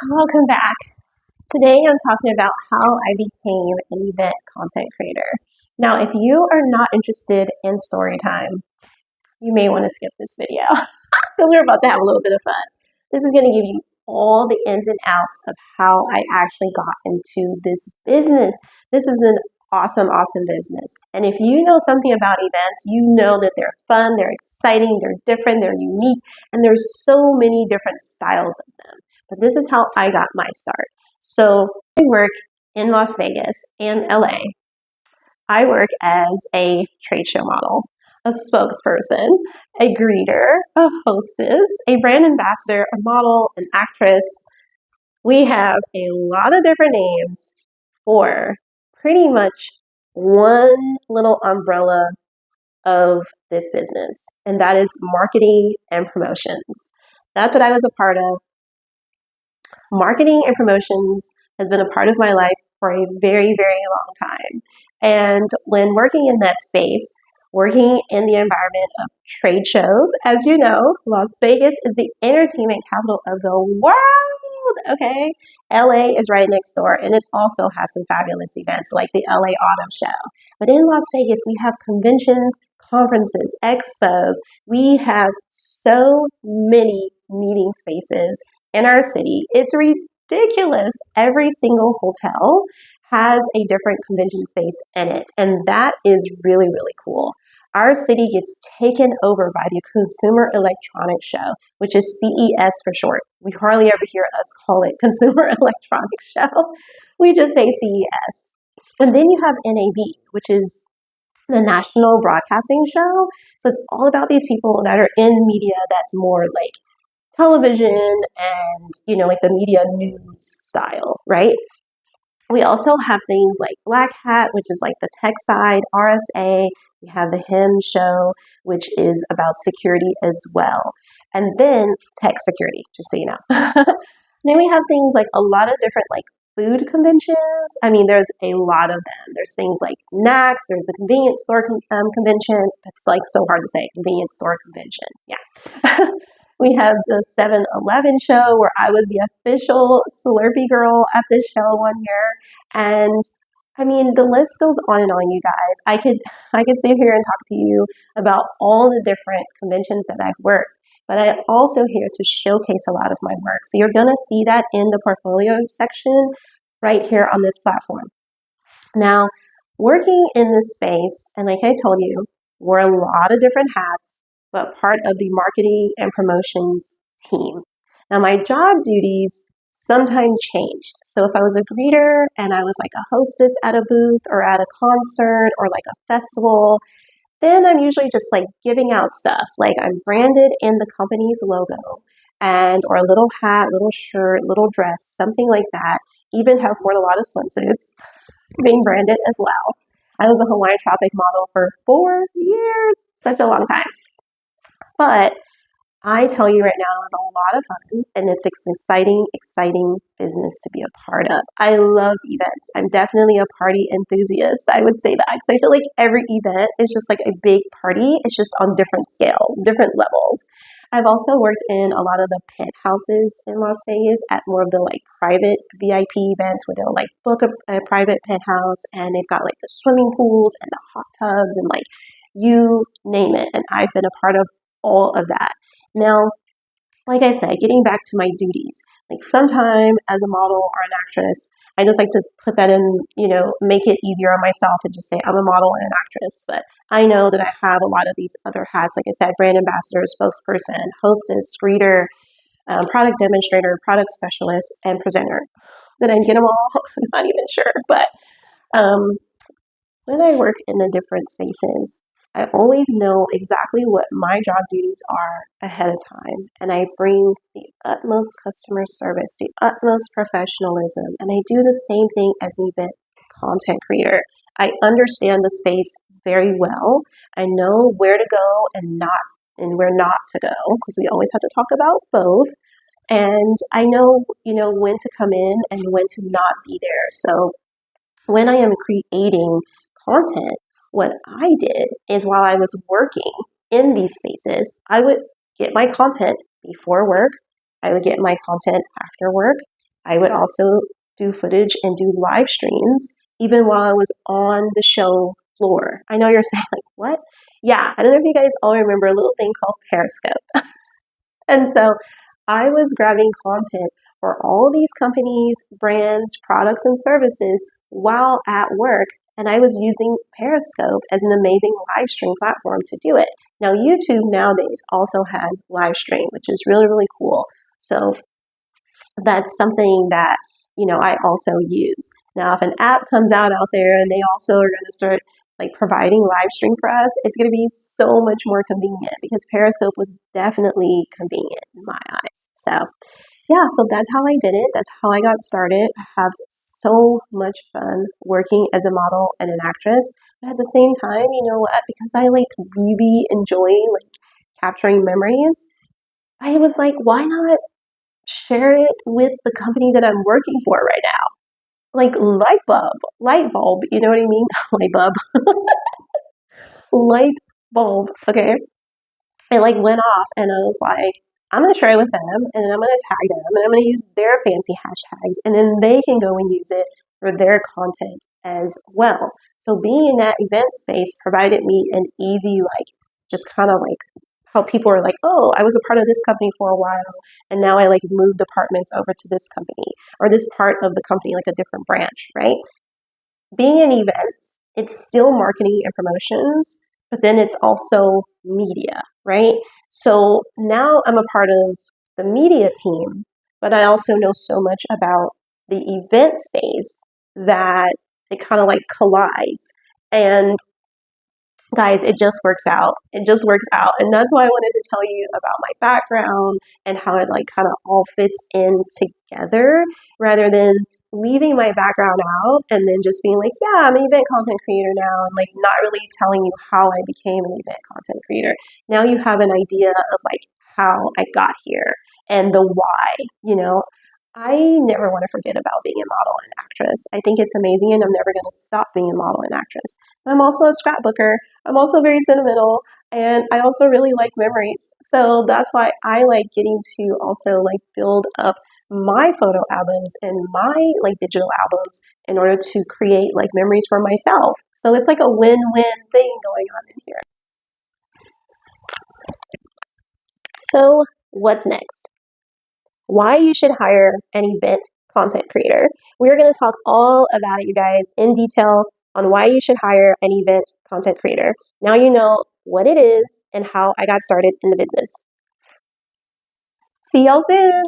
Welcome back. Today I'm talking about how I became an event content creator. Now, if you are not interested in story time, you may want to skip this video because we're about to have a little bit of fun. This is going to give you all the ins and outs of how I actually got into this business. This is an awesome business. And if you know something about events, you know that they're fun, they're exciting, they're different, they're unique, and there's so many different styles of them. But this is how I got my start. So I work in Las Vegas and LA. I work as a trade show model, a spokesperson, a greeter, a hostess, a brand ambassador, a model, an actress. We have a lot of different names for pretty much one little umbrella of this business, and that is marketing and promotions. That's what I was a part of. Marketing and promotions has been a part of my life for a very long time. And when working in that space, working in the environment of trade shows, as you know, Las Vegas is the entertainment capital of the world, okay? LA is right next door, and it also has some fabulous events like the LA Auto Show. But in Las Vegas, we have conventions, conferences, expos. We have so many meeting spaces in our city. It's ridiculous. Every single hotel has a different convention space in it, and that is really cool. Our city gets taken over by the Consumer Electronics Show, which is CES for short. We hardly ever hear us call it Consumer Electronics Show. We just say CES. And then you have NAB, which is the National Broadcasting Show. So it's all about these people that are in media that's more like television and, like the media news style, right? We also have things like Black Hat, which is like the tech side, RSA. We have the HIM show, which is about security as well. And then tech security, just so you know. Then we have things like a lot of different like food conventions. I mean, there's a lot of them. There's things like NACS, there's the convenience store convention. That's like so hard to say, convenience store convention. Yeah. We have the 7-Eleven show where I was the official Slurpee girl at this show one year. And I mean, the list goes on and on, you guys. I could sit here and talk to you about all the different conventions that I've worked, but I'm also here to showcase a lot of my work. So you're going to see that in the portfolio section right here on this platform. Now, working in this space, and like I told you, we're a lot of different hats, but part of the marketing and promotions team. Now, my job duties sometimes changed. So if I was a greeter and I was like a hostess at a booth or at a concert or like a festival, then I'm usually just like giving out stuff. Like I'm branded in the company's logo and or a little hat, little shirt, little dress, something like that. Even have worn a lot of swimsuits being branded as well. I was a Hawaiian Tropic model for 4 years, such a long time. But I tell you right now, it was a lot of fun, and it's an exciting business to be a part of. I love events. I'm definitely a party enthusiast. I would say that because I feel like every event is just like a big party. It's just on different scales, different levels. I've also worked in a lot of the penthouses in Las Vegas at more of the like private VIP events where they'll like book a private penthouse and they've got like the swimming pools and the hot tubs and like you name it. And I've been a part of all of that. Now, like I said, getting back to my duties, like sometime as a model or an actress, I just like to put that in, make it easier on myself and just say I'm a model and an actress. But I know that I have a lot of these other hats, like I said, brand ambassador, spokesperson, hostess, greeter, product demonstrator, product specialist, and presenter. Did I get them all? I'm not even sure. But when I work in the different spaces, I always know exactly what my job duties are ahead of time, and I bring the utmost customer service, the utmost professionalism, and I do the same thing as an event content creator. I understand the space very well. I know where to go and where not to go, because we always have to talk about both. And I know, when to come in and when to not be there. So when I am creating content, what I did is while I was working in these spaces, I would get my content before work. I would get my content after work. I would also do footage and do live streams even while I was on the show floor. I know you're saying, like, what? Yeah, I don't know if you guys all remember a little thing called Periscope. And so I was grabbing content for all these companies, brands, products, and services while at work. And I was using Periscope as an amazing live stream platform to do it. Now, YouTube nowadays also has live stream, which is really, really cool. So that's something that, I also use. Now, if an app comes out there and they also are going to start like providing live stream for us, it's going to be so much more convenient because Periscope was definitely convenient in my eyes. So yeah, so that's how I did it. That's how I got started. I have so much fun working as a model and an actress. But at the same time, you know what? Because I like really enjoy like capturing memories, I was like, why not share it with the company that I'm working for right now? Like light bulb, you know what I mean? Light bulb, light bulb. Okay. It like went off and I was like, I'm gonna share it with them and I'm gonna tag them and I'm gonna use their fancy hashtags and then they can go and use it for their content as well. So being in that event space provided me an easy, like, just kind of like how people are like, oh, I was a part of this company for a while and now I like moved departments over to this company or this part of the company, like a different branch, right? Being in events, it's still marketing and promotions, but then it's also media, right? So now I'm a part of the media team, but I also know so much about the event space that it kind of like collides. And guys, it just works out. It just works out. And that's why I wanted to tell you about my background and how it like kind of all fits in together rather than leaving my background out and then just being like, yeah, I'm an event content creator now and like not really telling you how I became an event content creator. Now you have an idea of like how I got here and the why. I never want to forget about being a model and actress. I think it's amazing and I'm never going to stop being a model and actress. But I'm also a scrapbooker. I'm also very sentimental and I also really like memories. So that's why I like getting to also like build up my photo albums and my like digital albums in order to create like memories for myself. So it's like a win-win thing going on in here. So what's next? Why you should hire an event content creator. We're going to talk all about it, you guys, in detail on why you should hire an event content creator. Now you know what it is and how I got started in the business. See y'all soon.